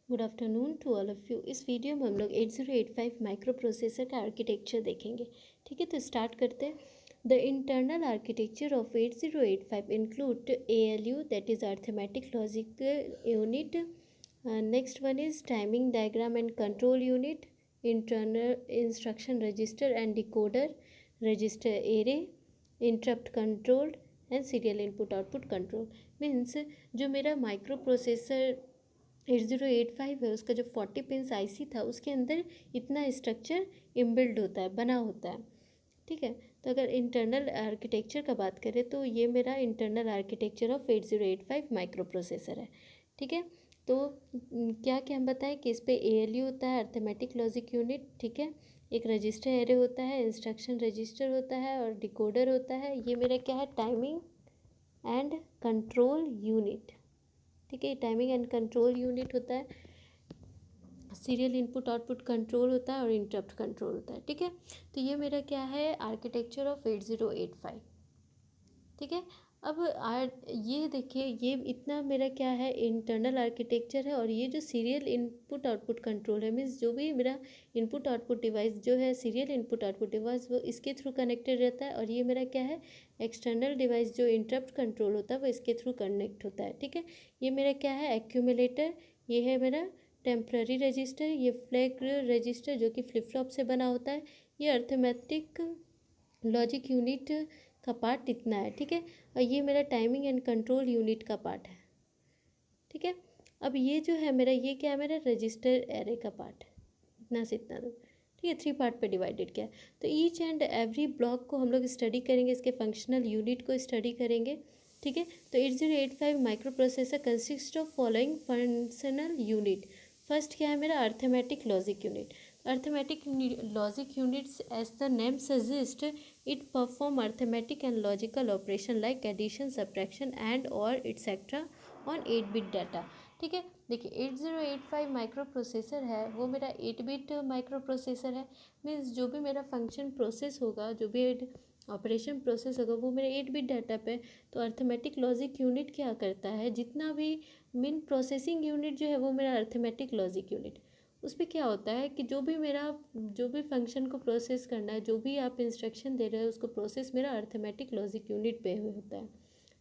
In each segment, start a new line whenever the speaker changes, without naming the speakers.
Good afternoon to all of you. इस video में हम लोग 8085 माइक्रो प्रोसेसर का आर्किटेक्चर देखेंगे। ठीक है, तो स्टार्ट करते हैं। The internal architecture of 8085 include ALU, that is arithmetic logic unit. Next one is timing diagram and control unit, internal instruction register and decoder, register array, interrupt control and serial input output control. Means जो मेरा micro processor 8085 है, उसका जो 40 pins IC था, उसके अंदर इतना structure inbuilt होता है, बना होता है। ठीक है, तो अगर इंटरनल आर्किटेक्चर का बात करें तो ये मेरा internal architecture of 8085 micro processor है। ठीक है, तो क्या क्या हम बताएं कि इस पे ALU होता है, अर्थमेटिक लॉजिक यूनिट। ठीक है, एक रजिस्टर एरे होता है, इंस्ट्रक्शन रजिस्टर होता है और डिकोडर होता है। ये मेरा क्या है, टाइमिंग एंड कंट्रोल यूनिट। ठीक है, टाइमिंग एंड कंट्रोल यूनिट होता है, सीरियल इनपुट आउटपुट कंट्रोल होता है और इंटरप्ट कंट्रोल होता है। ठीक है, तो ये मेरा क्या है, आर्किटेक्चर ऑफ 8085। ठीक है, अब ये देखिए, ये इतना मेरा क्या है, इंटरनल आर्किटेक्चर है। और ये जो सीरियल इनपुट आउटपुट कंट्रोल है, मीन्स जो भी मेरा इनपुट आउटपुट डिवाइस जो है, सीरियल इनपुट आउटपुट डिवाइस, वो इसके थ्रू कनेक्टेड रहता है। और ये मेरा क्या है, एक्सटर्नल डिवाइस जो इंटरप्ट कंट्रोल होता है, वो इसके थ्रू कनेक्ट होता है। ठीक है, ये मेरा क्या है, एक्यूमुलेटर। ये है मेरा टेम्प्ररी रजिस्टर। ये फ्लैग रजिस्टर जो कि फ्लिप फ्लॉप से बना होता है। ये अर्थमेटिक लॉजिक यूनिट का पार्ट इतना है। ठीक है, और ये मेरा टाइमिंग एंड कंट्रोल यूनिट का पार्ट है। ठीक है, अब ये जो है मेरा, ये क्या है, मेरा रजिस्टर एरे का पार्ट है, इतना से इतना दूर। ठीक है, 3 पार्ट पे डिवाइडेड किया है। तो ईच एंड एवरी ब्लॉक को हम लोग स्टडी करेंगे, इसके फंक्शनल यूनिट को स्टडी करेंगे। ठीक है, तो 8085 micro processor consist of following functional unit. First क्या है मेरा, arithmetic logic unit. Arithmetic logic units, as the name suggest, it perform arithmetic and logical operation like addition, subtraction and और etcetera on eight bit data. ठीक है, देखिए 8085 micro processor है, वो मेरा 8-बिट माइक्रो प्रोसेसर है। मीन्स जो भी मेरा फंक्शन प्रोसेस होगा, जो भी ऑपरेशन प्रोसेस होगा, वो मेरे 8-बिट डाटा पे। तो अर्थमेटिक लॉजिक यूनिट क्या करता है, जितना भी मेन प्रोसेसिंग यूनिट जो है, वो मेरा अर्थमेटिक लॉजिक यूनिट, उस पर क्या होता है कि जो भी फंक्शन को प्रोसेस करना है, जो भी आप इंस्ट्रक्शन दे रहे हो, उसको प्रोसेस मेरा अर्थमेटिक लॉजिक यूनिट पे होता है।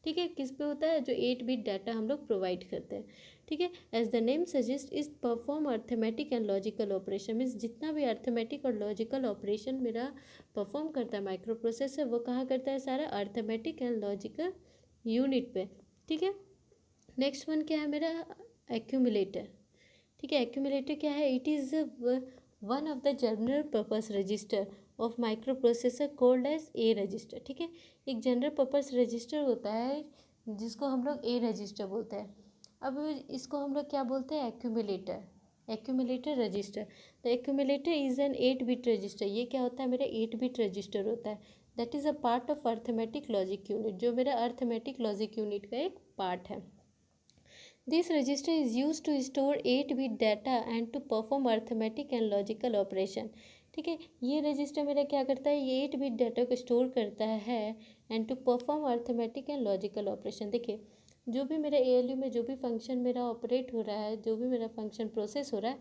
ठीक है, किस पे होता है, जो 8-बिट डाटा हम लोग प्रोवाइड करते हैं। ठीक है, as the name suggest, is perform arithmetic and logical operation. Means जितना भी अर्थमेटिक और लॉजिकल ऑपरेशन मेरा परफॉर्म करता है माइक्रो प्रोसेसर, वो कहाँ करता है, सारा अर्थमेटिक एंड लॉजिकल यूनिट पे। ठीक है, नेक्स्ट वन क्या है मेरा, एक्यूमुलेटर। ठीक है, एक्यूमुलेटर क्या है, it is one of the general purpose register of micro processor called as a register. ठीक है, एक जनरल पर्पस रजिस्टर होता है जिसको हम लोग ए रजिस्टर बोलते हैं। अब इसको हम लोग क्या बोलते हैं, accumulator, accumulator register. The accumulator is an eight bit register. ये क्या होता है, मेरा 8-बिट रजिस्टर होता है। That is a part of arithmetic logic unit, जो मेरा अर्थमेटिक लॉजिक यूनिट का एक पार्ट है। This register is used to store 8-bit data and to perform arithmetic and logical operation. ठीक है, ये रजिस्टर मेरा क्या करता है, ये 8-बिट डाटा को स्टोर करता है and to perform arithmetic and logical operation. देखिए, जो भी मेरा ALU में जो भी फंक्शन मेरा ऑपरेट हो रहा है, जो भी मेरा फंक्शन प्रोसेस हो रहा है,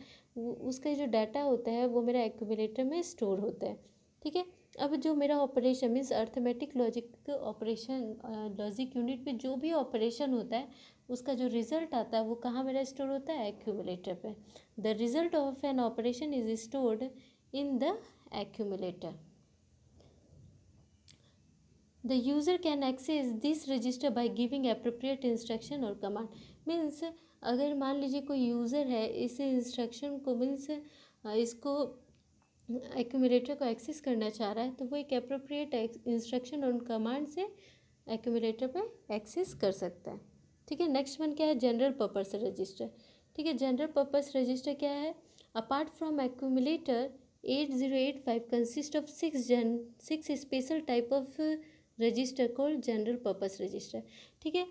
उसका जो डाटा होता है, वो मेरा एक्यूमुलेटर में स्टोर होता है। ठीक है, अब जो मेरा operation means arithmetic logic operation, logic unit पे जो भी ऑपरेशन होता है, उसका जो रिजल्ट आता है, वो कहाँ मेरा स्टोर होता है, एक्यूमुलेटर पे। The result of an operation is stored in the accumulator. The user can access this register by giving appropriate instruction और कमांड। मीन्स अगर मान लीजिए कोई यूज़र है, इस इंस्ट्रक्शन को मीन्स इसको एक्यूमुलेटर को एक्सेस करना चाह रहा है, तो वो एक अप्रोप्रिएट इंस्ट्रक्शन और कमांड से एक्यूमुलेटर पे एक्सेस कर सकता है। ठीक है, नेक्स्ट वन क्या है, जनरल पर्पस रजिस्टर। ठीक है, जनरल पर्पस रजिस्टर क्या है, apart from accumulator 8085 consist of 6 special type of register called general purpose register. ठीक है,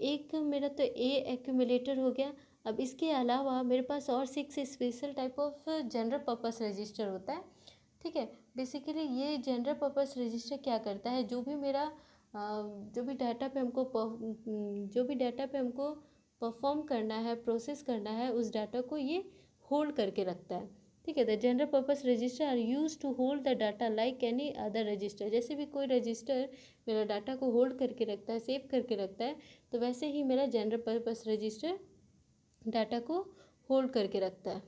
एक मेरा तो ए एक्यूमुलेटर हो गया। अब इसके अलावा मेरे पास और 6 special type of general purpose register होता है। ठीक है, बेसिकली ये जनरल पर्पस रजिस्टर क्या करता है, जो भी डाटा पे हमको परफॉर्म करना है, प्रोसेस करना है, उस डाटा को ये होल्ड करके रखता है। ठीक है, the general purpose register are use to hold the data like any other register. जैसे भी कोई रजिस्टर मेरा डाटा को होल्ड करके रखता है, सेव करके रखता है, तो वैसे ही मेरा जनरल पर्पस रजिस्टर डाटा को होल्ड करके रखता है।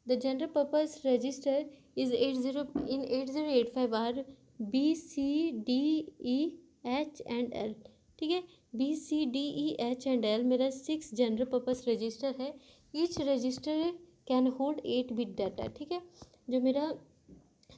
The general purpose register is 8085 are BCDEH and L। ठीक है, BCDEH and L मेरा 6 जनरल पर्पस रजिस्टर है। Each resistor can hold 8 bit data. ठीक है, जो मेरा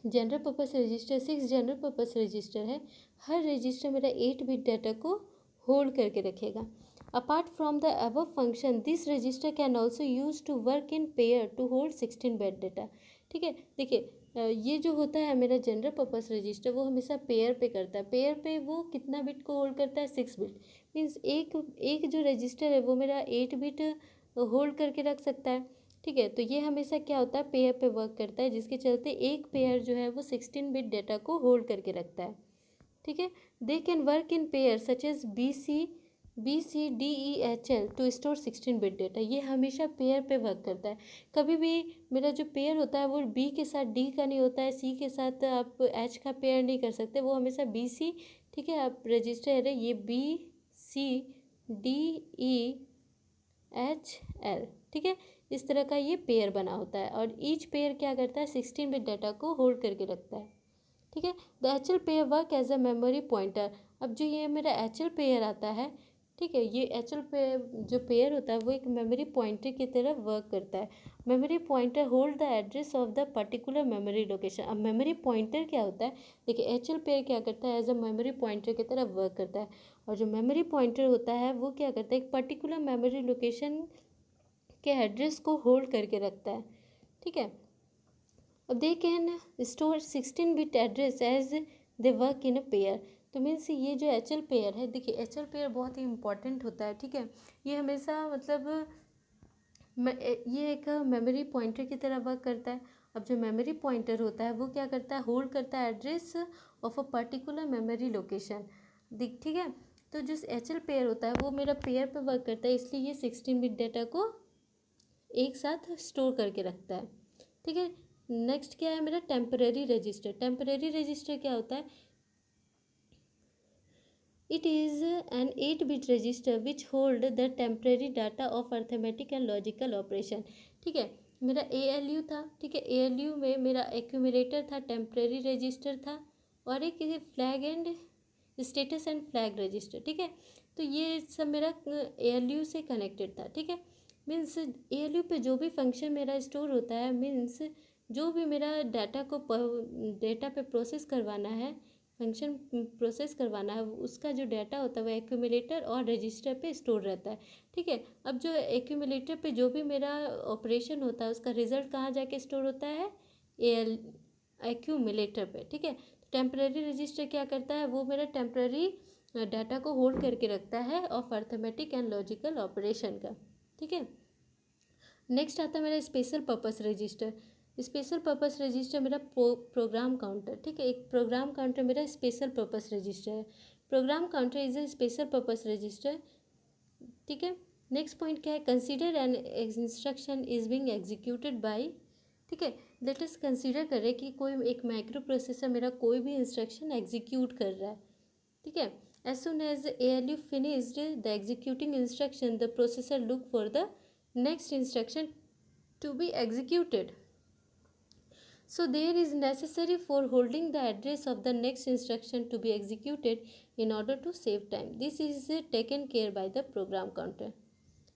general purpose register 6 general purpose register है, हर रजिस्टर मेरा 8 बिट डाटा को होल्ड करके रखेगा। Apart from the above function this register can also use to work in pair to hold 16 bit data. ठीक है, देखिए ये जो होता है मेरा जनरल पर्पस रजिस्टर, वो हमेशा पेयर पे करता है। पेयर पे वो कितना बिट को होल्ड करता है? 6 बिट। मीन्स एक जो रजिस्टर है वो मेरा 8 बिट होल्ड करके रख सकता है। ठीक है, तो ये हमेशा क्या होता है? पेयर पे वर्क करता है, जिसके चलते एक पेयर जो है वो 16 बिट डाटा को होल्ड करके रखता है। ठीक है, they can work in pair such as BCDEHL to store 16 bit data. ये हमेशा पेयर पे वर्क करता है। कभी भी मेरा जो पेयर होता है वो B के साथ D का नहीं होता है, C के साथ आप H का पेयर नहीं कर सकते, वो हमेशा BC। ठीक है, आप रजिस्टर है ये BCDEHL। ठीक है, इस तरह का ये पेयर बना होता है, और ईच पेयर क्या करता है? 16 बिट डाटा को होल्ड करके रखता है। ठीक है, the HL pair work as a memory pointer. अब जो ये मेरा HL पेयर आता है, ठीक है, ये HL पेयर जो पेयर होता है वो एक मेमोरी पॉइंटर की तरह वर्क करता है। Memory pointer hold the address of the particular memory location. अब मेमोरी पॉइंटर क्या होता है? देखिए HL पेयर क्या करता है? एज अ मेमोरी पॉइंटर की तरह वर्क करता है, और जो मेमोरी पॉइंटर होता है वो क्या करता है? एक पर्टिकुलर मेमोरी लोकेशन के एड्रेस को होल्ड करके रखता है। ठीक है, अब they can store 16 bit address as they work in a pair. तो मीन्स ये जो HL पेयर है, देखिए HL पेयर बहुत ही इंपॉर्टेंट होता है। ठीक है, ये हमेशा मतलब ये एक मेमोरी पॉइंटर की तरह वर्क करता है। अब जो मेमोरी पॉइंटर होता है वो क्या करता है? होल्ड करता है address of a particular memory location. ठीक है, तो जो HL पेयर होता है वो मेरा पेयर पे वर्क करता है, इसलिए ये 16 बिट डाटा को एक साथ स्टोर करके रखता है। ठीक है, नेक्स्ट क्या है मेरा? Temporary register. टेम्परेरी रजिस्टर क्या होता है? It is an 8 bit register which hold the temporary data of arithmetic and logical operation. ठीक है, मेरा ALU था। ठीक है, ALU में मेरा एक्यूमुलेटर था, टेम्परेरी रजिस्टर था, और एक flag and status and flag register. ठीक है, तो ये सब मेरा ALU से कनेक्टेड था। ठीक है, मीन्स ALU पे जो भी फंक्शन मेरा स्टोर होता है, मीन्स जो भी मेरा डाटा पे प्रोसेस करवाना है, फंक्शन प्रोसेस करवाना है, उसका जो डाटा होता है वो एक्यूमुलेटर और रजिस्टर पे स्टोर रहता है। ठीक है, अब जो एक्यूमुलेटर पे जो भी मेरा ऑपरेशन होता है उसका रिजल्ट कहाँ जाके स्टोर होता है? एक्यूमुलेटर पे। ठीक है, टेम्परेरी रजिस्टर क्या करता है? वो मेरा टेम्परेरी डाटा को होल्ड करके रखता है of arithmetic and logical operation का। ठीक है, नेक्स्ट आता है मेरा special purpose register. Special purpose register मेरा प्रोग्राम काउंटर। ठीक है, एक प्रोग्राम काउंटर मेरा स्पेशल पर्पस रजिस्टर है। Program counter is a special purpose register. ठीक है, नेक्स्ट पॉइंट क्या है? Consider N instruction is being executed by. ठीक है, लेट अस कंसीडर करें कि कोई एक माइक्रो प्रोसेसर मेरा कोई भी इंस्ट्रक्शन एग्जीक्यूट कर रहा है। ठीक है, as soon as ALU finished the executing instruction, the processor look for the next instruction to be executed. So there is necessary for holding the address of the next instruction to be executed in order to save time. This is taken care by the program counter.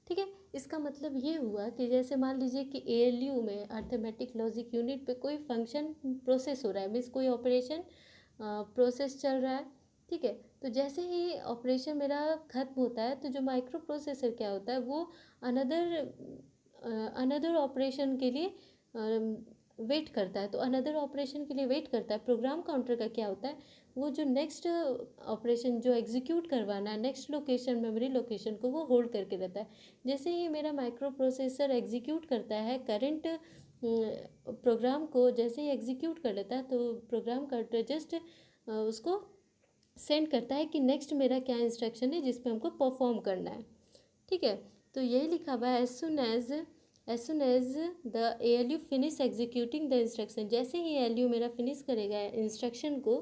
ठीक है, इसका मतलब ये हुआ कि जैसे मान लीजिए कि ALU में अर्थमेटिक लॉजिक यूनिट पे कोई फंक्शन प्रोसेस हो रहा है, मीन्स कोई ऑपरेशन प्रोसेस चल रहा है। ठीक है, तो जैसे ही ऑपरेशन मेरा ख़त्म होता है तो जो माइक्रो प्रोसेसर क्या होता है वो अनदर ऑपरेशन के लिए वेट करता है। तो अनदर ऑपरेशन के लिए वेट करता है। प्रोग्राम काउंटर का क्या होता है? वो जो नेक्स्ट ऑपरेशन जो एग्जीक्यूट करवाना है, नेक्स्ट लोकेशन मेमोरी लोकेशन को वो होल्ड करके रहता है। जैसे ही मेरा माइक्रो प्रोसेसर एग्जीक्यूट करता है करंट प्रोग्राम को, जैसे ही एग्जीक्यूट कर लेता है तो प्रोग्राम काउंटर जस्ट उसको सेंड करता है कि नेक्स्ट मेरा क्या इंस्ट्रक्शन है जिस पे हमको परफॉर्म करना है। ठीक है। तो यही लिखा हुआ है as soon as the ALU finish executing the instruction, जैसे ही ALU मेरा फिनिश करेगा इंस्ट्रक्शन को,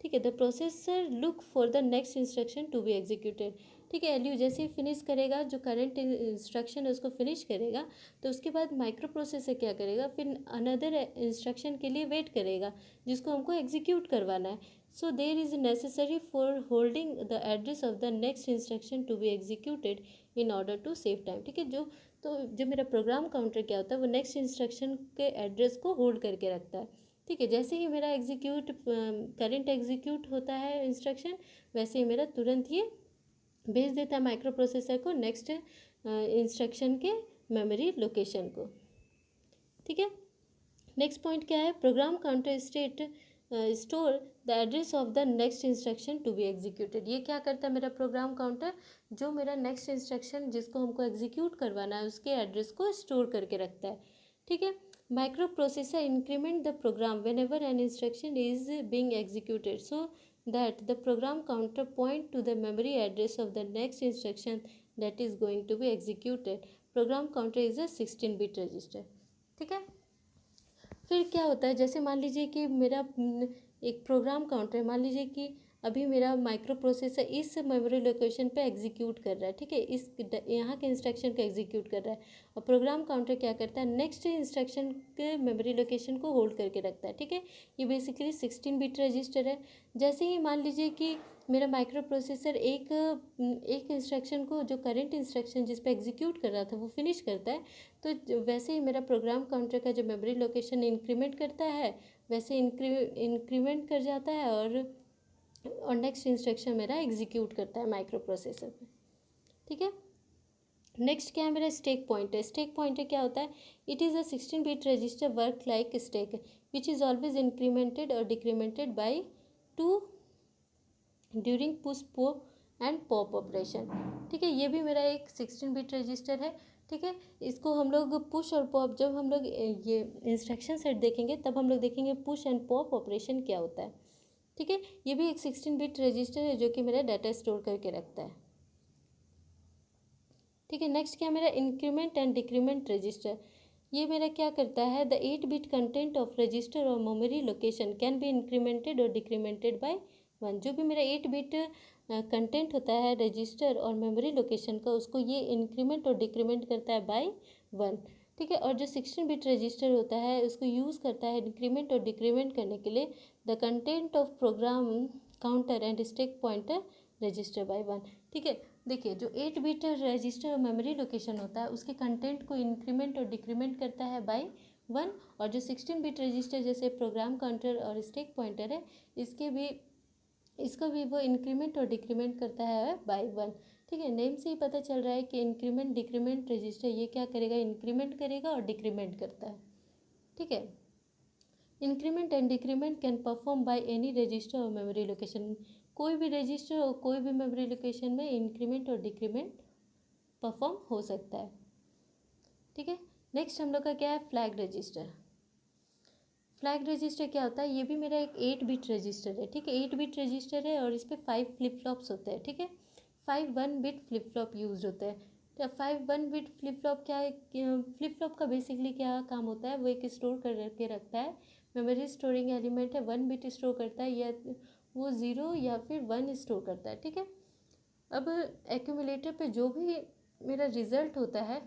ठीक है, the processor look for the next instruction to be executed. ठीक है, ALU जैसे ही फिनिश करेगा, जो करंट इंस्ट्रक्शन है उसको फिनिश करेगा, तो उसके बाद माइक्रो प्रोसेसर क्या करेगा, फिर अनदर इंस्ट्रक्शन के लिए वेट करेगा जिसको हमको एग्जीक्यूट करवाना है। So there is necessary for holding the address of the next instruction to be executed in order to save time. ठीक है, जो मेरा प्रोग्राम काउंटर क्या होता है, वो नेक्स्ट इंस्ट्रक्शन के एड्रेस को होल्ड करके रखता है। ठीक है, जैसे ही मेरा करंट एग्जीक्यूट होता है इंस्ट्रक्शन, वैसे ही मेरा तुरंत ये भेज देता है माइक्रो प्रोसेसर को नेक्स्ट इंस्ट्रक्शन के मेमोरी लोकेशन को। ठीक है, नेक्स्ट पॉइंट क्या है, program counter store the address of the next instruction to be executed. ये क्या करता है मेरा प्रोग्राम काउंटर, जो मेरा नेक्स्ट इंस्ट्रक्शन जिसको हमको एग्जीक्यूट करवाना है उसके एड्रेस को स्टोर करके रखता है। ठीक है, micro processor increment the program whenever an instruction is being executed so that the program counter point to the memory address of the next instruction that is going to be executed. Program counter is a 16 bit register. ठीक है, फिर क्या होता है, जैसे मान लीजिए कि मेरा एक प्रोग्राम काउंटर है, मान लीजिए कि अभी मेरा माइक्रो प्रोसेसर इस मेमोरी लोकेशन पे एग्जीक्यूट कर रहा है। ठीक है, इस यहाँ के इंस्ट्रक्शन को एग्जीक्यूट कर रहा है, और प्रोग्राम काउंटर क्या करता है, नेक्स्ट इंस्ट्रक्शन के मेमोरी लोकेशन को होल्ड करके रखता है। ठीक है, ये बेसिकली 16 बिट रजिस्टर है। जैसे ही मान लीजिए कि मेरा माइक्रो प्रोसेसर एक इंस्ट्रक्शन को, जो करंट इंस्ट्रक्शन जिस पे एग्जीक्यूट कर रहा था, वो फिनिश करता है, तो वैसे ही मेरा प्रोग्राम काउंटर का जो मेमोरी लोकेशन इंक्रीमेंट करता है, वैसे इंक्रीमेंट कर जाता है, और नेक्स्ट इंस्ट्रक्शन मेरा एग्जीक्यूट करता है माइक्रो प्रोसेसर पे। ठीक है, नेक्स्ट क्या है मेरा स्टैक पॉइंटर। स्टैक पॉइंटर क्या होता है, it is a 16 bit register work like stack which is always incremented और decremented by 2 during push pop and pop operation. ठीक है, ये भी मेरा एक 16 बिट रजिस्टर है। ठीक है, इसको हम लोग पुश और पॉप, जब हम लोग ये इंस्ट्रक्शन सेट देखेंगे तब हम लोग देखेंगे पुश एंड पॉप ऑपरेशन क्या होता है। ठीक है, ये भी एक 16 बिट रजिस्टर है जो कि मेरा डाटा स्टोर करके रखता है। ठीक है, नेक्स्ट क्या मेरा इंक्रीमेंट एंड डिक्रीमेंट रजिस्टर। ये मेरा क्या करता है, the 8 bit content of register और memory location can be incremented और डिक्रीमेंटेड बाय 1। जो भी मेरा 8 बिट कंटेंट होता है रजिस्टर और मेमोरी लोकेशन का, उसको ये इंक्रीमेंट और डिक्रीमेंट करता है बाय 1। ठीक है, और जो 16 बिट रजिस्टर होता है उसको यूज़ करता है इंक्रीमेंट और डिक्रीमेंट करने के लिए the content of program counter and stack pointer register by 1। ठीक है, देखिए जो 8 बिट रजिस्टर और मेमोरी लोकेशन होता है उसके कंटेंट को इंक्रीमेंट और डिक्रीमेंट करता है बाय 1, और जो 16 बिट रजिस्टर जैसे प्रोग्राम काउंटर और स्टैक पॉइंटर है, इसको भी वो इंक्रीमेंट और डिक्रीमेंट करता है बाय 1। ठीक है, नेम से ही पता चल रहा है कि इंक्रीमेंट डिक्रीमेंट रजिस्टर ये क्या करेगा, इंक्रीमेंट करेगा और डिक्रीमेंट करता है। ठीक है, increment and decrement can perform by any register और मेमोरी लोकेशन। कोई भी रजिस्टर और कोई भी मेमोरी लोकेशन में इंक्रीमेंट और डिक्रीमेंट परफॉर्म हो सकता है। ठीक है, नेक्स्ट हम लोग का क्या है, फ्लैग रजिस्टर। फ्लैग रजिस्टर क्या होता है, ये भी मेरा एक 8 बिट रजिस्टर है। ठीक है, 8 बिट रजिस्टर है और इस पर 5 फ्लिप फ्लॉप्स होते हैं। ठीक है, 5 1 बिट फ्लिप फ्लॉप यूज होते हैं। तो 5 1 बिट फ्लिप फ्लॉप क्या है, फ्लिप फ्लॉप का बेसिकली क्या काम होता है, वो एक स्टोर करके रखता है, मेमोरी स्टोरिंग एलिमेंट है, 1 बिट स्टोर करता है, या वो 0 या फिर 1 स्टोर करता है। ठीक है, अब एक्यूमुलेटर पे जो भी मेरा रिजल्ट होता है,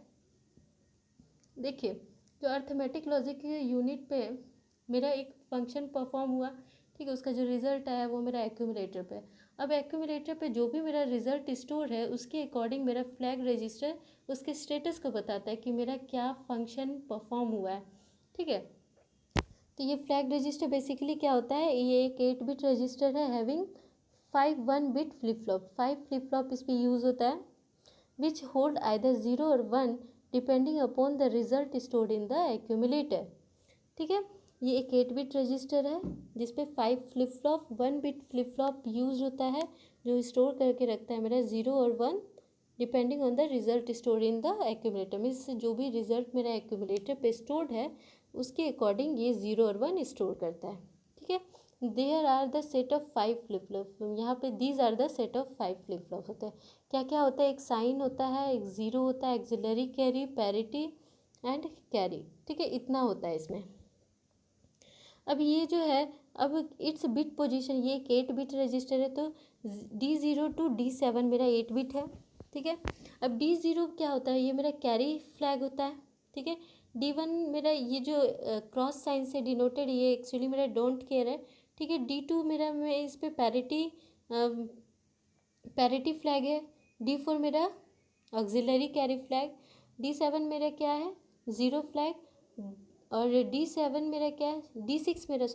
देखिए जो अर्थमेटिक लॉजिक यूनिट पे मेरा एक फंक्शन परफॉर्म हुआ, ठीक है, उसका जो रिज़ल्ट आया वो मेरा एक्यूमुलेटर पे। अब एक्यूमुलेटर पे जो भी मेरा रिज़ल्ट स्टोर है उसके अकॉर्डिंग मेरा फ्लैग रजिस्टर उसके स्टेटस को बताता है कि मेरा क्या फंक्शन परफॉर्म हुआ है। ठीक है, तो ये फ्लैग रजिस्टर बेसिकली क्या होता है, ये एक 8 बिट रजिस्टर है having 5 1 bit flip flop. 5 flip flop इस पर यूज़ होता है which hold either 0 or 1 depending upon the result stored in the accumulator। ठीक है, ये एक 8 बिट रजिस्टर है जिसपे 5 flip flop 1 bit flip flop use होता है, जो स्टोर करके रखता है मेरा 0 और 1 depending on the result store in the accumulator. Means जो भी रिजल्ट मेरा एक्यूमुलेटर पे स्टोर्ड है उसके अकॉर्डिंग ये 0 और 1 स्टोर करता है। ठीक है, there are the set of 5 flip flop, यहाँ पे these are the set of 5 flip flop होते हैं। क्या क्या होता है, एक साइन होता है, एक ज़ीरो होता है, axillary carry, parity and carry, ठीक है, इतना होता है इसमें। अब ये जो है, अब इट्स बिट पोजीशन, ये एक 8 बिट रजिस्टर है, तो D0 to D7 मेरा 8 बिट है, ठीक है। अब D0 क्या होता है, ये मेरा कैरी फ्लैग होता है, ठीक है। D1 मेरा ये जो क्रॉस साइन से डिनोटेड, ये एक्चुअली मेरा डोंट केयर है, ठीक है। D2 मेरा, मैं इस पर पैरिटी फ्लैग है। D4 मेरा ऑक्सिलरी कैरी फ्लैग। D7 मेरा क्या है, ज़ीरो फ्लैग। और D7 मेरा क्या है, D6 मेरा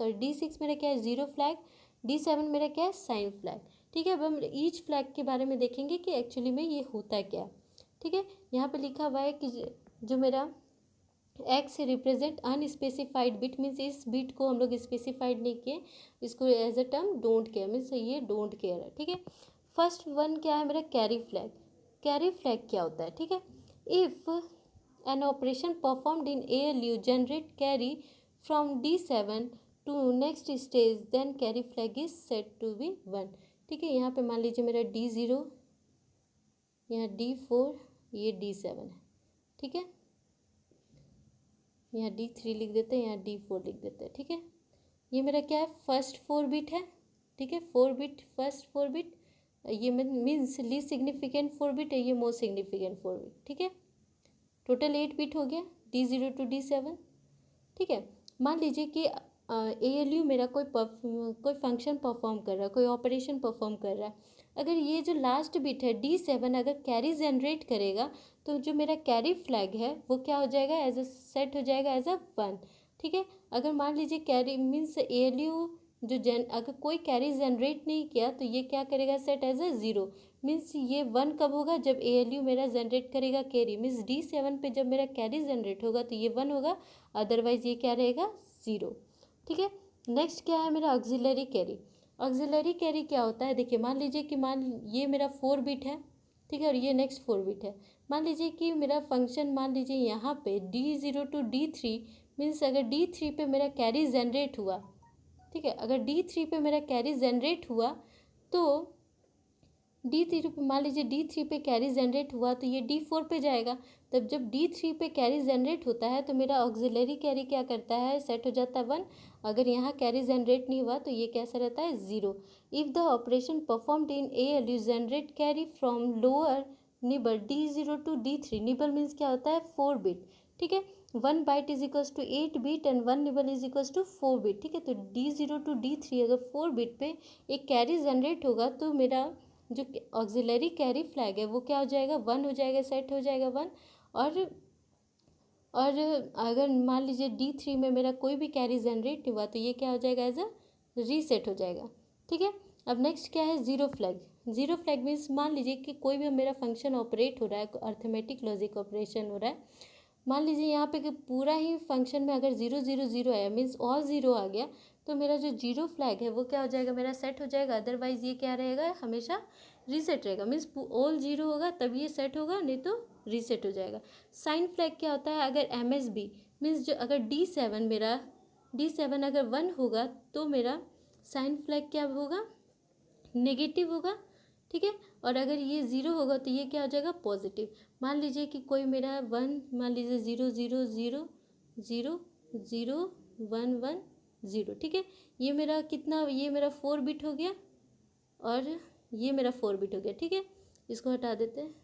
क्या है, ज़ीरो फ्लैग। D7 मेरा क्या है, साइन फ्लैग, ठीक है। अब हम ईच फ्लैग के बारे में देखेंगे कि एक्चुअली में ये होता है क्या, ठीक है। यहाँ पे लिखा हुआ है कि जो मेरा एक्स से रिप्रेजेंट अनस्पेसिफाइड बिट, मीन्स इस बिट को हम लोग स्पेसिफाइड नहीं किए, इसको as a term don't care, means ये डोंट केयर है, ठीक है। फर्स्ट वन क्या है मेरा, कैरी फ्लैग। कैरी फ्लैग क्या होता है, ठीक है। If an operation performed in ALU generate carry from D7 to next stage, then carry flag is set to be 1, ठीक है। यहाँ पे मान लीजिए मेरा D0, यहाँ D4, ये D7 है, ठीक है। यहाँ D3 लिख देते हैं, यहाँ D4 लिख देते हैं, ठीक है। ये मेरा क्या है, फर्स्ट 4 बिट है, ठीक है। 4 बिट, फर्स्ट 4 बिट, ये मीन्स लीस्ट सिग्निफिकेंट 4 बिट है, ये मोस्ट सिग्निफिकेंट 4 बिट, ठीक है। टोटल 8 बिट हो गया, D0 to D7, ठीक है। मान लीजिए कि ALU मेरा कोई फंक्शन परफॉर्म कर रहा है, कोई ऑपरेशन परफॉर्म कर रहा है। अगर ये जो लास्ट बिट है D7 अगर कैरी जनरेट करेगा, तो जो मेरा कैरी फ्लैग है वो क्या हो जाएगा, एज अ सेट हो जाएगा एज अ 1, ठीक है। अगर मान लीजिए कैरी मीन्स ALU अगर कोई कैरी जनरेट नहीं किया, तो ये क्या करेगा, सेट एज अ 0, मीन्स ये 1 कब होगा, जब ALU मेरा जनरेट करेगा कैरी, मीन्स D7 पे जब मेरा कैरी जनरेट होगा तो ये 1 होगा, अदरवाइज ये क्या रहेगा, 0, ठीक है। नेक्स्ट क्या है मेरा, ऑक्सिलरी कैरी। ऑक्सिलरी कैरी क्या होता है, देखिए मान लीजिए कि ये मेरा 4 बिट है, ठीक है, और ये नेक्स्ट 4 बिट है। मान लीजिए कि मेरा फंक्शन, मान लीजिए यहाँ पे D0 to D3, मीन्स अगर D3 पे मेरा कैरी जनरेट हुआ, ठीक है, अगर D3 पे मेरा कैरी जनरेट हुआ, तो D3 पे मान लीजिए D3 पे कैरी जनरेट हुआ, तो ये D4 पे जाएगा। तब जब D3 पे कैरी जनरेट होता है तो मेरा ऑक्सिलरी कैरी क्या करता है, सेट हो जाता है 1। अगर यहाँ कैरी जनरेट नहीं हुआ तो ये कैसा रहता है, 0। If the operation performed in ALU generate carry from lower nibble D0 to D3, nibble means क्या होता है, 4 बिट, ठीक है। 1 byte is equals to 8 bit and 1 nibble is equals to 4 bit, ठीक है। तो D0 to D3 अगर 4 bit पे एक कैरी जनरेट होगा, तो मेरा जो ऑक्सिलरी कैरी फ्लैग है वो क्या हो जाएगा, 1 हो जाएगा, सेट हो जाएगा 1। और अगर मान लीजिए D3 में मेरा कोई भी कैरी जनरेट हुआ, तो ये क्या हो जाएगा, एज अ रीसेट हो जाएगा, ठीक है। अब नेक्स्ट क्या है, zero flag. Zero flag means मान लीजिए कि कोई भी मेरा फंक्शन ऑपरेट हो रहा है, अर्थमेटिक लॉजिक ऑपरेशन हो रहा है, मान लीजिए यहाँ पे कि पूरा ही फंक्शन में अगर 0 0 0 आया, मीन्स ऑल 0 आ गया, तो मेरा जो जीरो फ्लैग है वो क्या हो जाएगा, मेरा सेट हो जाएगा, अदरवाइज ये क्या रहेगा, हमेशा रीसेट रहेगा, मीन्स ऑल 0 होगा तब ये सेट होगा, नहीं तो रीसेट हो जाएगा। साइन फ्लैग क्या होता है, अगर MSB मीन्स जो अगर D7 अगर 1 होगा, तो मेरा साइन फ्लैग क्या होगा, नेगेटिव होगा, ठीक है। और अगर ये 0 होगा तो ये क्या हो जाएगा, पॉजिटिव। मान लीजिए कि कोई मेरा 1, मान लीजिए 0 0 0 0 0 1 1 0, ठीक है। ये मेरा कितना, ये मेरा 4 बिट हो गया, और ये मेरा 4 बिट हो गया, ठीक है। इसको हटा देते हैं,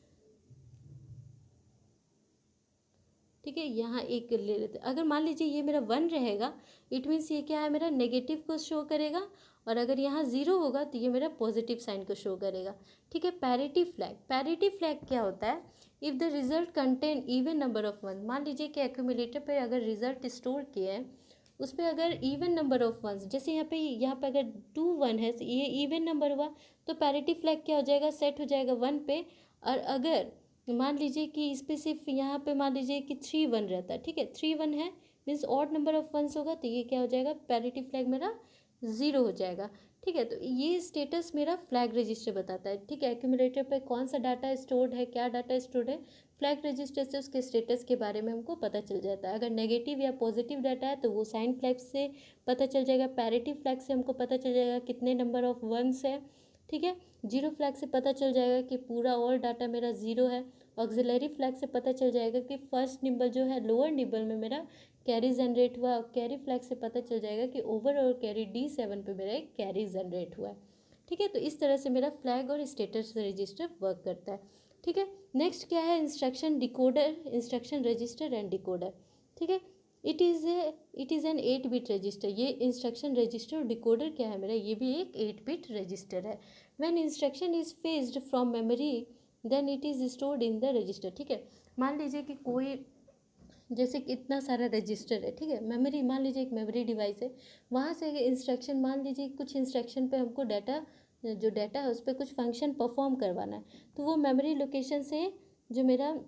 ठीक है। यहाँ एक ले लेते हैं, अगर मान लीजिए ये मेरा 1 रहेगा, इट मीन्स ये क्या है, मेरा नेगेटिव को शो करेगा, और अगर यहाँ 0 होगा तो ये मेरा पॉजिटिव साइन को शो करेगा, ठीक है। पैरिटी फ्लैग क्या होता है, if the result contain even number of 1, मान लीजिए कि एक्यूमुलेटर पर अगर रिजल्ट स्टोर किए हैं, उस पर अगर इवन नंबर ऑफ वंस, जैसे यहाँ पे अगर 2 1 है, तो ये इवन नंबर हुआ, तो पैरिटी फ्लैग क्या हो जाएगा, सेट हो जाएगा 1 पे। और अगर मान लीजिए कि इस पे सिर्फ यहाँ पे मान लीजिए कि 3 1 रहता है, ठीक है, 3 1 है, means odd number of ones होगा, तो ये क्या हो जाएगा, पैरिटी फ्लैग मेरा 0 हो जाएगा, ठीक है। तो ये स्टेटस मेरा फ्लैग रजिस्टर बताता है, ठीक है। एक्यूमुलेटर पे कौन सा डाटा स्टोर्ड है, क्या डाटा स्टोर्ड है, फ्लैग रजिस्टर से उसके स्टेटस के बारे में हमको पता चल जाता है। अगर नेगेटिव या पॉजिटिव डाटा है तो वो साइन फ्लैग से पता चल जाएगा, पैरिटी फ्लैग से हमको पता चल जाएगा कितने नंबर ऑफ वंस है, ठीक है। जीरो फ्लैग से पता चल जाएगा कि पूरा ऑल डाटा मेरा ज़ीरो है। ऑक्सिलरी फ्लैग से पता चल जाएगा कि फर्स्ट निबल जो है लोअर निबल में मेरा कैरी जनरेट हुआ। कैरी फ्लैग से पता चल जाएगा कि ओवरऑल कैरी D7 पे मेरा एक कैरी जनरेट हुआ है, ठीक है। तो इस तरह से मेरा फ्लैग और स्टेटस रजिस्टर वर्क करता है, ठीक है। नेक्स्ट क्या है, instruction decoder, instruction register and decoder, ठीक है। It is an 8 bit register. ये इंस्ट्रक्शन रजिस्टर और डिकोडर क्या है मेरा, ये भी एक 8 बिट रजिस्टर है। When instruction is fetched from memory then it is stored in the register, ठीक है। मान लीजिए कि कोई, जैसे कि इतना सारा रजिस्टर है, ठीक है। मेमोरी, मान लीजिए एक मेमोरी डिवाइस है, वहाँ से इंस्ट्रक्शन, मान लीजिए कुछ इंस्ट्रक्शन पे हमको डाटा, जो डाटा है उस पर कुछ फंक्शन परफॉर्म करवाना है, तो वो मेमोरी लोकेशन से जो मेरा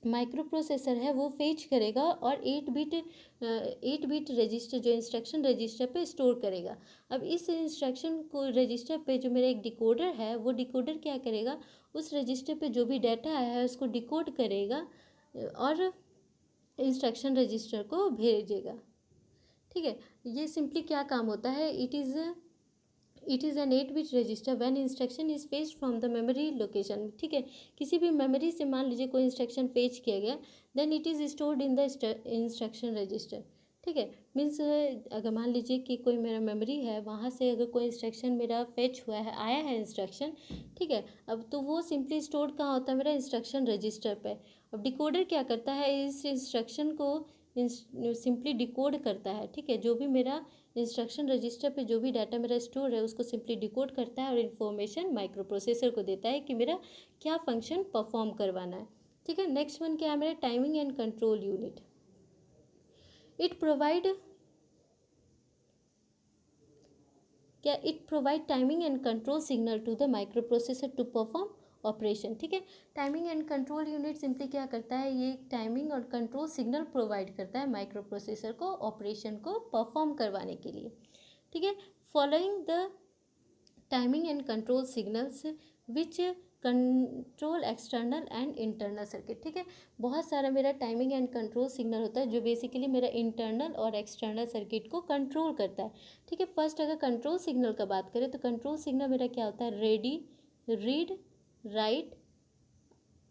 माइक्रो प्रोसेसर है वो फेच करेगा और 8 बिट रजिस्टर, जो इंस्ट्रक्शन रजिस्टर पे स्टोर करेगा। अब इस इंस्ट्रक्शन को रजिस्टर पे जो मेरा एक डिकोडर है, वो डिकोडर क्या करेगा, उस रजिस्टर पे जो भी डाटा आया है उसको डिकोड करेगा और इंस्ट्रक्शन रजिस्टर को भेजेगा, ठीक है। ये सिंपली क्या काम होता है, it is an 8 bit register when instruction is fetched from the memory location, ठीक है। किसी भी मेमोरी से मान लीजिए कोई इंस्ट्रक्शन फेच किया गया, then it is stored in the instruction register, ठीक है। मीन्स अगर मान लीजिए कि कोई मेरा मेमोरी है, वहाँ से अगर कोई इंस्ट्रक्शन मेरा फेच हुआ है, आया है इंस्ट्रक्शन, ठीक है। अब तो वो सिंपली स्टोर्ड कहाँ होता है, मेरा इंस्ट्रक्शन रजिस्टर पे। अब डिकोडर क्या करता है, इस इंस्ट्रक्शन को सिंपली डिकोड करता है, ठीक है। जो भी मेरा इंस्ट्रक्शन रजिस्टर पे जो भी डाटा मेरा स्टोर है उसको सिंपली डिकोड करता है और इन्फॉर्मेशन माइक्रो प्रोसेसर को देता है कि मेरा क्या फंक्शन परफॉर्म करवाना है, ठीक है। नेक्स्ट वन क्या है मेरा, timing and control unit. It provide timing and control signal to the micro processor to perform operation, ठीक है। Timing and control unit simply क्या करता है, ये टाइमिंग और कंट्रोल सिग्नल प्रोवाइड करता है माइक्रो प्रोसेसर को ऑपरेशन को परफॉर्म करवाने के लिए, ठीक है। Following the timing and control signals which control external and internal circuit, ठीक है। बहुत सारा मेरा टाइमिंग एंड कंट्रोल सिग्नल होता है जो बेसिकली मेरा इंटरनल और एक्सटर्नल सर्किट को कंट्रोल करता है, ठीक है। फर्स्ट अगर कंट्रोल सिग्नल का बात करें तो कंट्रोल सिग्नल मेरा क्या होता है, रीड, राइट,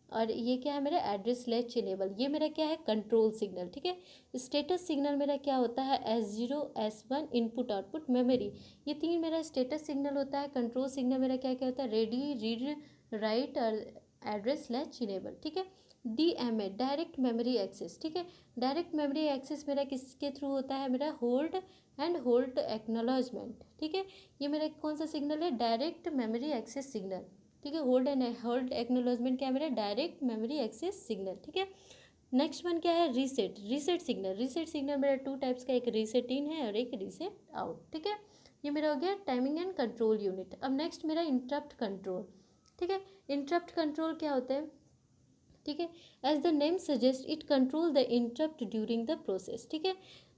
और ये क्या है मेरा एड्रेस लैच इनेबल, ये मेरा क्या है कंट्रोल सिग्नल, ठीक है। स्टेटस सिग्नल मेरा क्या होता है, S0 S1 input output memory, ये तीन मेरा स्टेटस सिग्नल होता है। कंट्रोल सिग्नल मेरा क्या क्या होता है, रेडी, रीड, राइट और एड्रेस लैच इनेबल, ठीक है। DMA डायरेक्ट मेमोरी एक्सेस, ठीक है। डायरेक्ट मेमोरी एक्सेस मेरा किसके थ्रू होता है, मेरा होल्ड एंड होल्ड एक्नॉलेजमेंट, ठीक है। ये मेरा कौन सा सिग्नल है, डायरेक्ट मेमोरी एक्सेस सिग्नल, ठीक है। होल्ड एक्नॉलेजमेंट क्या है मेरा, डायरेक्ट मेमोरी एक्सेस सिग्नल, ठीक है। नेक्स्ट वन क्या है, रीसेट सिग्नल। रीसेट सिग्नल मेरा 2 टाइप्स का, एक रीसेट इन है और एक रीसेट आउट, ठीक है। ये मेरा हो गया टाइमिंग एंड कंट्रोल यूनिट। अब नेक्स्ट मेरा इंटरप्ट कंट्रोल, ठीक है। इंटरप्ट कंट्रोल क्या होता है, ठीक है। As the name suggest it control the interrupt during the process, ठीक है।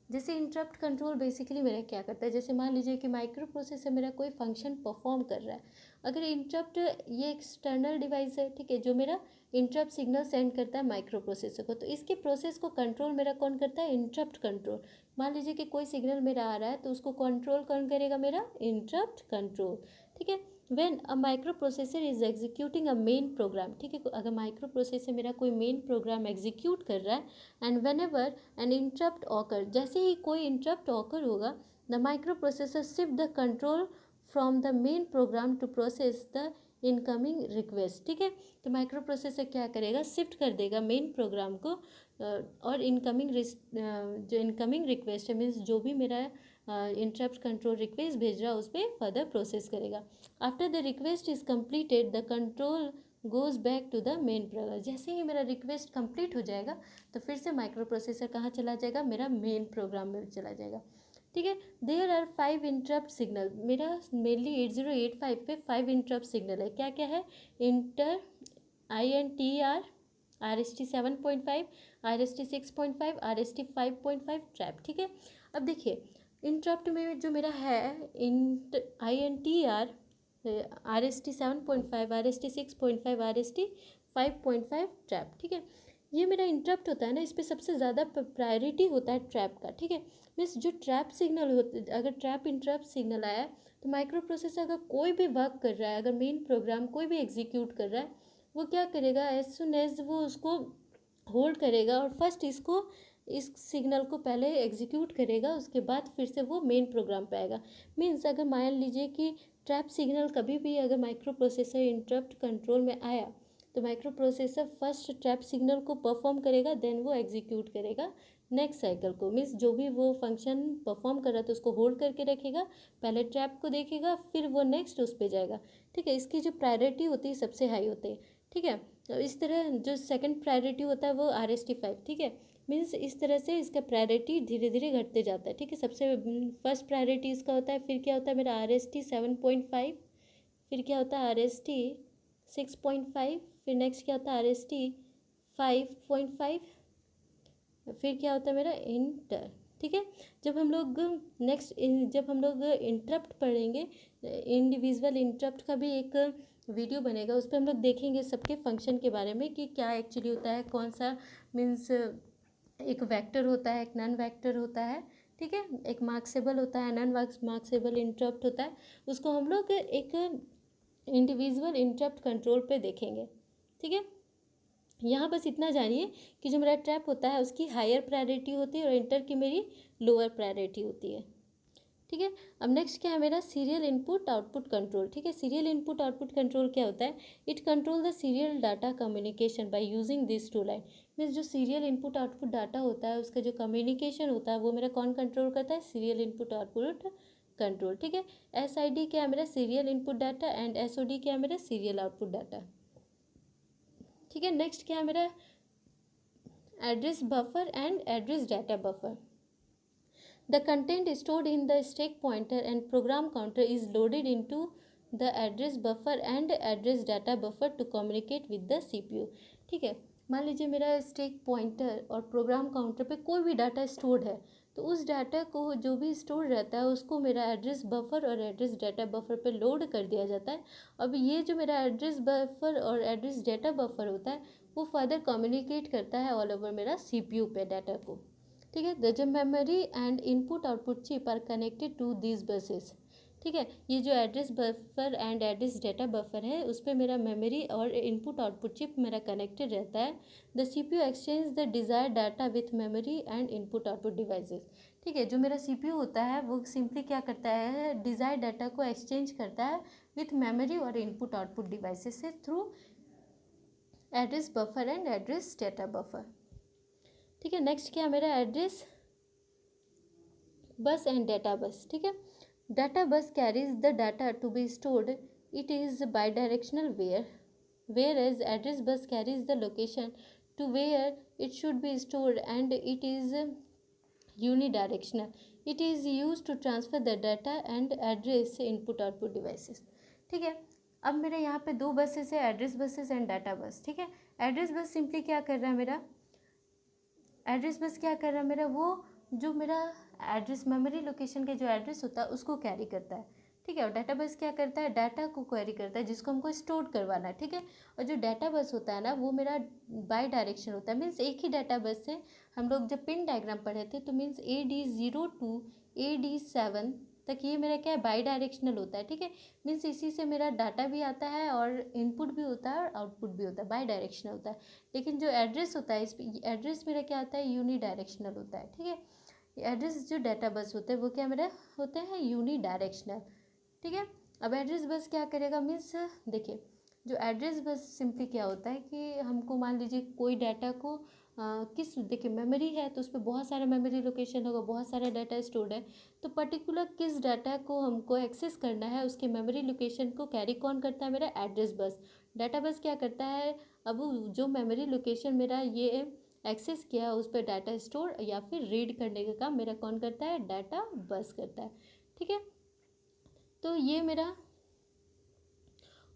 जैसे इंटरप्ट कंट्रोल बेसिकली मेरा क्या करता है, जैसे मान लीजिए कि माइक्रो प्रोसेसर मेरा कोई फंक्शन परफॉर्म कर रहा है, अगर इंटरप्ट, ये एक्सटर्नल डिवाइस है, ठीक है, जो मेरा इंटरप्ट सिग्नल सेंड करता है माइक्रो प्रोसेसर को, तो इसके प्रोसेस को कंट्रोल मेरा कौन करता है, इंटरप्ट कंट्रोल। मान लीजिए कि कोई सिग्नल मेरा आ रहा है तो उसको कंट्रोल कौन करेगा, मेरा इंटरप्ट कंट्रोल, ठीक है। When a micro processor is executing a main program, ठीक है, अगर माइक्रो प्रोसेसर मेरा कोई मेन प्रोग्राम एग्जीक्यूट कर रहा है and whenever an interrupt occur, जैसे ही कोई इंटरप्ट ऑकर होगा, the micro processor shift the control from the main program to process the incoming request, ठीक है। तो माइक्रो प्रोसेसर क्या करेगा, शिफ्ट कर देगा मेन प्रोग्राम को और जो इनकमिंग रिक्वेस्ट है, मीन्स जो भी मेरा इंटरप्ट कंट्रोल रिक्वेस्ट भेज रहा है उस पर फर्दर प्रोसेस करेगा। After the request is completed the control goes back to the main program, जैसे ही मेरा रिक्वेस्ट कंप्लीट हो जाएगा तो फिर से माइक्रो प्रोसेसर कहाँ चला जाएगा, मेरा मेन प्रोग्राम में चला जाएगा, ठीक है। देयर आर 5 इंटरप्ट सिग्नल, मेरा मेनली 8085 पे 5 इंटरप्ट सिग्नल है, क्या क्या है, inter, INTR, RST 7.5, RST 6.5, RST 5.5 trap, ठीक है। अब देखिए इंटरप्ट में जो मेरा है INTR RST 7.5 RST 6.5 RST 5.5 trap, ठीक है। ये मेरा इंटरप्ट होता है ना, इस पर सबसे ज़्यादा प्रायोरिटी होता है ट्रैप का, ठीक है। मीन्स जो ट्रैप सिग्नल होते, अगर ट्रैप इंटरप्ट सिग्नल आया तो माइक्रो प्रोसेसर अगर कोई भी वर्क कर रहा है, अगर मेन प्रोग्राम कोई भी एग्जीक्यूट कर रहा है, वो क्या करेगा, एज सुन एज वो उसको होल्ड करेगा और फर्स्ट इस सिग्नल को पहले एग्जीक्यूट करेगा, उसके बाद फिर से वो मेन प्रोग्राम पे आएगा। मीन्स अगर मान लीजिए कि ट्रैप सिग्नल कभी भी अगर माइक्रो प्रोसेसर इंटरप्ट कंट्रोल में आया तो micro processor first trap signal को परफॉर्म करेगा, देन वो एग्जीक्यूट करेगा नेक्स्ट साइकिल को। मीन्स जो भी वो फंक्शन परफॉर्म कर रहा था उसको होल्ड करके रखेगा, पहले ट्रैप को देखेगा, फिर वो नेक्स्ट उस पर जाएगा, ठीक है। इसकी जो प्रायोरिटी होती है सबसे हाई होती है, ठीक है। तो इस तरह जो सेकंड प्रायोरिटी होता है वो RST 5, ठीक है। मीन्स इस तरह से इसका प्रायोरिटी धीरे धीरे घटते जाता है, ठीक है। सबसे फर्स्ट प्रायोरिटी इसका होता है, फिर क्या होता है मेरा RST 7.5, फिर क्या होता है RST 6.5, फिर नेक्स्ट क्या होता है RST 5.5, फिर क्या होता है मेरा इंटर, ठीक है। जब हम लोग इंटरप्ट पढ़ेंगे, इंडिविजुअल इंटरप्ट का भी एक वीडियो बनेगा, उस पर हम लोग देखेंगे सबके फंक्शन के बारे में कि क्या एक्चुअली होता है, कौन सा मीन्स एक वेक्टर होता है, एक नॉन वेक्टर होता है, ठीक है। एक मार्क्सेबल होता है, नॉन मार्क्सेबल इंटरप्ट होता है, उसको हम लोग एक इंडिविजुअल इंटरप्ट कंट्रोल पे देखेंगे, ठीक है। यहाँ बस इतना जानिए कि जो मेरा ट्रैप होता है उसकी हायर प्रायोरिटी होती है और इंटर की मेरी लोअर प्रायोरिटी होती है, ठीक है। अब नेक्स्ट क्या है मेरा सीरियल इनपुट आउटपुट कंट्रोल, ठीक है। सीरियल इनपुट आउटपुट कंट्रोल क्या होता है, it control the serial data communication by using this two line. Means जो सीरियल इनपुट आउटपुट डाटा होता है उसका जो कम्युनिकेशन होता है वो मेरा कौन कंट्रोल करता है, सीरियल इनपुट आउटपुट कंट्रोल, ठीक है। SID क्या है मेरा serial input data and SOD क्या है मेरा सीरियल आउटपुट डाटा, ठीक है। नेक्स्ट क्या है मेरा address buffer and address data buffer. The content stored in the stack pointer and program counter is loaded into the address buffer and address data buffer to communicate with the CPU, ठीक है। मान लीजिए मेरा stack pointer और program counter पे कोई भी data stored है, तो उस डाटा को जो भी स्टोर रहता है उसको मेरा एड्रेस बफर और एड्रेस डाटा बफर पे लोड कर दिया जाता है। अब ये जो मेरा एड्रेस बफर और एड्रेस डाटा बफर होता है वो फर्दर कम्युनिकेट करता है ऑल ओवर मेरा CPU पे डाटा को, ठीक है। द जब memory and input output chip are connected to these buses, ठीक है। ये जो address buffer and address data buffer है उस पर मेरा मेमोरी और इनपुट आउटपुट चिप मेरा कनेक्टेड रहता है। The CPU exchange the desire data with memory and input output devices, ठीक है। जो मेरा CPU होता है वो सिंपली क्या करता है, डिज़ायर डाटा को एक्सचेंज करता है विथ मेमोरी और इनपुट आउटपुट डिवाइसेस से through address buffer and address data buffer, ठीक है। नेक्स्ट क्या मेरा एड्रेस बस एंड डाटा बस, ठीक है। Data bus carries the data to be stored, it is bidirectional whereas address bus carries the location to where it should be stored and it is unidirectional, it is use to transfer the data and address input output devices, ठीक है। अब मेरे यहाँ पे दो buses है, address buses and data बस, ठीक है। एड्रेस बस सिंपली क्या कर रहा है मेरा, एड्रेस बस क्या कर रहा है मेरा, वो जो मेरा एड्रेस मेमोरी लोकेशन के जो एड्रेस होता है उसको कैरी करता है, ठीक है। और डाटा बस क्या करता है, डाटा को कैरी करता है जिसको हमको स्टोर करवाना है, ठीक है। और जो डाटा बस होता है ना वो मेरा बाई डायरेक्शन होता है, मीन्स एक ही डाटा बस से हम लोग जब पिन डायग्राम पढ़े थे तो मीन्स AD0 to AD7 तक ये मेरा क्या है बाई डायरेक्शनल होता है, ठीक है। मीन्स इसी से मेरा डाटा भी आता है और इनपुट भी होता है और आउटपुट भी होता है, बाई डायरेक्शनल होता है। लेकिन जो एड्रेस होता है इस एड्रेस मेरा क्या आता है, यूनी डायरेक्शनल होता है, ठीक है। एड्रेस जो डाटा बस होते हैं वो क्या मेरा होते हैं यूनी डायरेक्शनल, ठीक है। अब एड्रेस बस क्या करेगा, मीन्स देखिए जो एड्रेस बस सिंपली क्या होता है कि हमको मान लीजिए कोई डाटा को किस देखिए मेमोरी है तो उस पर बहुत सारा मेमोरी लोकेशन होगा, बहुत सारा डाटा स्टोर्ड है, तो पर्टिकुलर किस डाटा को हमको एक्सेस करना है उसके मेमोरी लोकेशन को कैरी कौन करता है, मेरा एड्रेस बस। डाटा बस क्या करता है, अब जो मेमोरी लोकेशन मेरा ये एक्सेस किया उस पर डाटा स्टोर या फिर रीड करने का काम मेरा कौन करता है, डाटा बस करता है, ठीक है। तो ये मेरा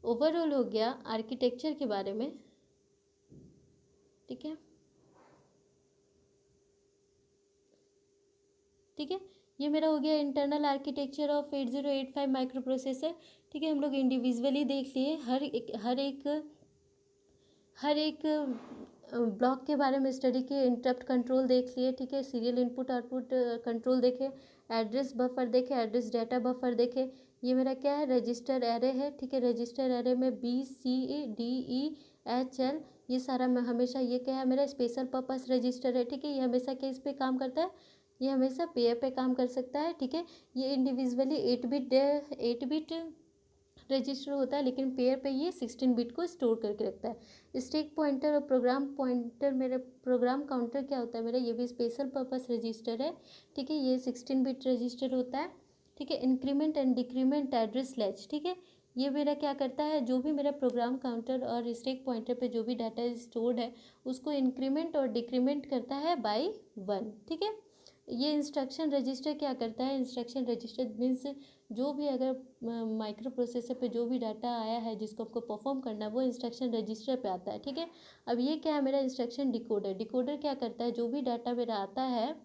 ओवरऑल हो गया आर्किटेक्चर के बारे में, ठीक है, ठीक है। ये मेरा हो गया internal architecture of 8085 micro processor. ठीक है, हम लोग इंडिविजुअली देख लिए हर एक ब्लॉक के बारे में स्टडी किए, इंटरप्ट कंट्रोल देख लिए। ठीक है, सीरियल इनपुट आउटपुट कंट्रोल देखे, एड्रेस बफर देखे, एड्रेस डाटा बफर देखे। ये मेरा क्या है, रजिस्टर एरे है। ठीक है, रजिस्टर एरे में BCDEHL ये सारा मैं हमेशा, ये क्या है मेरा स्पेशल पर्पस रजिस्टर है। ठीक है, ये हमेशा किस पे काम करता है, ये हमेशा पेयर पे काम कर सकता है। ठीक है, ये इंडिविजुअली 8 बिट रजिस्टर होता है, लेकिन पेयर पे ये 16 बिट को स्टोर करके रखता है। स्टैक पॉइंटर और प्रोग्राम पॉइंटर, मेरे प्रोग्राम काउंटर क्या होता है मेरा, ये भी स्पेशल पर्पस रजिस्टर है। ठीक है, ये 16 बिट रजिस्टर होता है। ठीक है, increment and decrement address latch. ठीक है, ये मेरा क्या करता है, जो भी मेरा प्रोग्राम काउंटर और स्टैक पॉइंटर पे जो भी डाटा स्टोर्ड है उसको इंक्रीमेंट और डिक्रीमेंट करता है बाय 1। ठीक है, ये इंस्ट्रक्शन रजिस्टर क्या करता है, इंस्ट्रक्शन रजिस्टर मीन्स जो भी अगर माइक्रो प्रोसेसर पे जो भी डाटा आया है जिसको आपको परफॉर्म करना है वो इंस्ट्रक्शन रजिस्टर पे आता है। ठीक है, अब ये क्या है मेरा इंस्ट्रक्शन डिकोडर। डिकोडर क्या करता है, जो भी डाटा मेरा आता है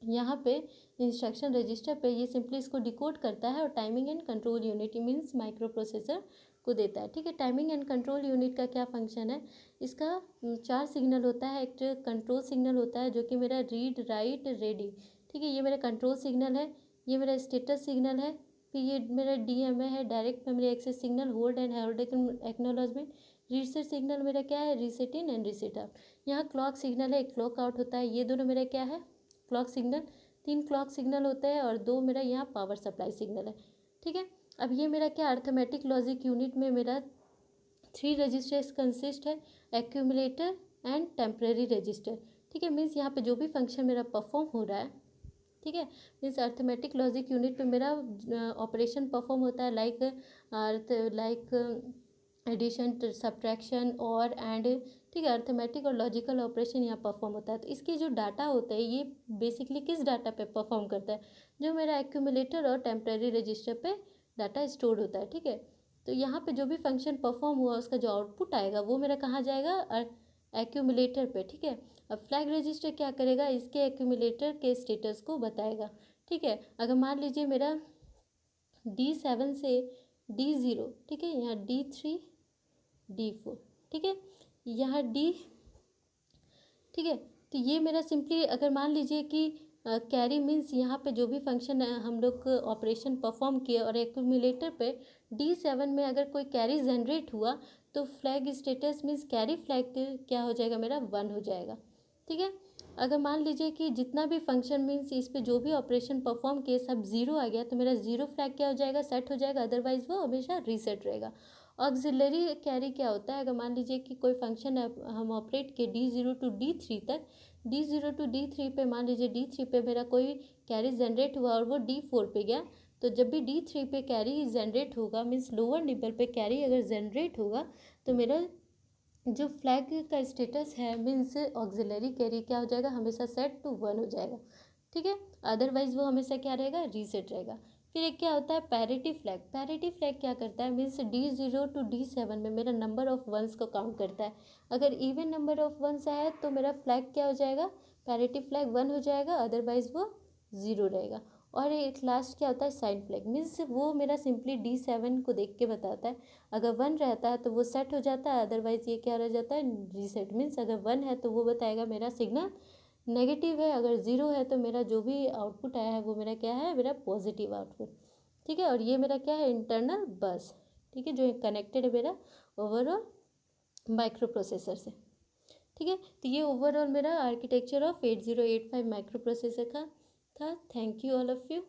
यहाँ पे इंस्ट्रक्शन रजिस्टर पे, ये सिंपली इसको डिकोड करता है और timing and control unit means micro processor को देता है। ठीक है, टाइमिंग एंड कंट्रोल यूनिट का क्या फंक्शन है, इसका 4 सिग्नल होता है। एक कंट्रोल सिग्नल होता है जो कि मेरा रीड राइट रेडी। ठीक है, ये मेरा कंट्रोल सिग्नल है, ये मेरा स्टेटस सिग्नल है। फिर ये मेरा DMA है, direct memory access signal, hold and hold acknowledgement. Reset signal मेरा क्या है, reset in and reset out. यहाँ क्लॉक सिग्नल है, क्लॉक आउट होता है। ये दोनों मेरा क्या है, क्लॉक सिग्नल। 3 क्लॉक सिग्नल होते हैं और 2 मेरा यहाँ पावर सप्लाई सिग्नल है। ठीक है, अब ये मेरा क्या अर्थमेटिक लॉजिक यूनिट में मेरा 3 रजिस्टर्स कंसिस्ट है, एक्यूमुलेटर एंड टेम्परेरी रजिस्टर। ठीक है, मीन्स यहाँ पे जो भी फंक्शन मेरा परफॉर्म हो रहा है, ठीक है, मीन्स अर्थमेटिक लॉजिक यूनिट पे मेरा ऑपरेशन परफॉर्म होता है लाइक एडिशन, सब्ट्रैक्शन और एंड। ठीक है, अर्थमेटिक और लॉजिकल ऑपरेशन यहाँ परफॉर्म होता है। तो इसके जो डाटा होता है ये बेसिकली किस डाटा पे परफॉर्म करता है, जो मेरा एक्यूमुलेटर और टेम्परेरी रजिस्टर पे डाटा स्टोर होता है। ठीक है, तो यहाँ पे जो भी फंक्शन परफॉर्म हुआ उसका जो आउटपुट आएगा वो मेरा कहाँ जाएगा, एक्यूमुलेटर पे। ठीक है, अब फ्लैग रजिस्टर क्या करेगा, इसके एक्यूमुलेटर के स्टेटस को बताएगा। ठीक है, अगर मान लीजिए मेरा D7 से D0, ठीक है, यहाँ D3 D4, ठीक है, यहाँ D, ठीक है, तो ये मेरा सिंपली अगर मान लीजिए कि कैरी मीन्स यहाँ पे जो भी फंक्शन हम लोग ऑपरेशन परफॉर्म किए और एक्यूमुलेटर पे D7 में अगर कोई कैरी जनरेट हुआ तो flag status means carry flag क्या हो जाएगा मेरा 1 हो जाएगा। ठीक है, अगर मान लीजिए कि जितना भी फंक्शन मीन्स इस पे जो भी ऑपरेशन परफॉर्म किए सब 0 आ गया तो मेरा 0 फ्लैग क्या हो जाएगा, सेट हो जाएगा, अदरवाइज वो हमेशा रीसेट रहेगा। ऑक्सिलरी कैरी क्या होता है, अगर मान लीजिए कि कोई फंक्शन हम ऑपरेट किए D0 टू D3 तक, D0 टू D3 पे मान लीजिए D3 पे मेरा कोई कैरी जनरेट हुआ और वो D4 पे गया, तो जब भी D3 पे कैरी जनरेट होगा मीन्स लोअर निबल पे कैरी अगर जनरेट होगा तो मेरा जो फ्लैग का स्टेटस है मीन्स ऑक्सिलरी कैरी क्या हो जाएगा, हमेशा सेट टू 1 हो जाएगा। ठीक है, अदरवाइज वो हमेशा क्या रहेगा, रीसेट रहेगा। फिर एक क्या होता है पैरिटी फ्लैग। पैरिटी फ्लैग क्या करता है मीन्स D0 टू D7 में मेरा नंबर ऑफ वंस को काउंट करता है। अगर इवन नंबर ऑफ वंस आया तो मेरा फ्लैग क्या हो जाएगा, पैरिटी फ्लैग 1 हो जाएगा, अदरवाइज वो 0 रहेगा। और एक लास्ट क्या होता है साइन फ्लैग, मीन्स वो मेरा सिंपली D7 को देख के बताता है, अगर 1 रहता है तो वो सेट हो जाता है, अदरवाइज ये क्या रह जाता है, रीसेट। मीन्स अगर 1 है तो वो बताएगा मेरा सिग्नल नेगेटिव है, अगर 0 है तो मेरा जो भी आउटपुट आया है वो मेरा क्या है, मेरा पॉजिटिव आउटपुट। ठीक है, और ये मेरा क्या है, इंटरनल बस। ठीक है, जो कनेक्टेड है मेरा ओवरऑल माइक्रो प्रोसेसर से। ठीक है, तो ये ओवरऑल मेरा आर्किटेक्चर ऑफ 8085 माइक्रो प्रोसेसर का था। Thank you all of you.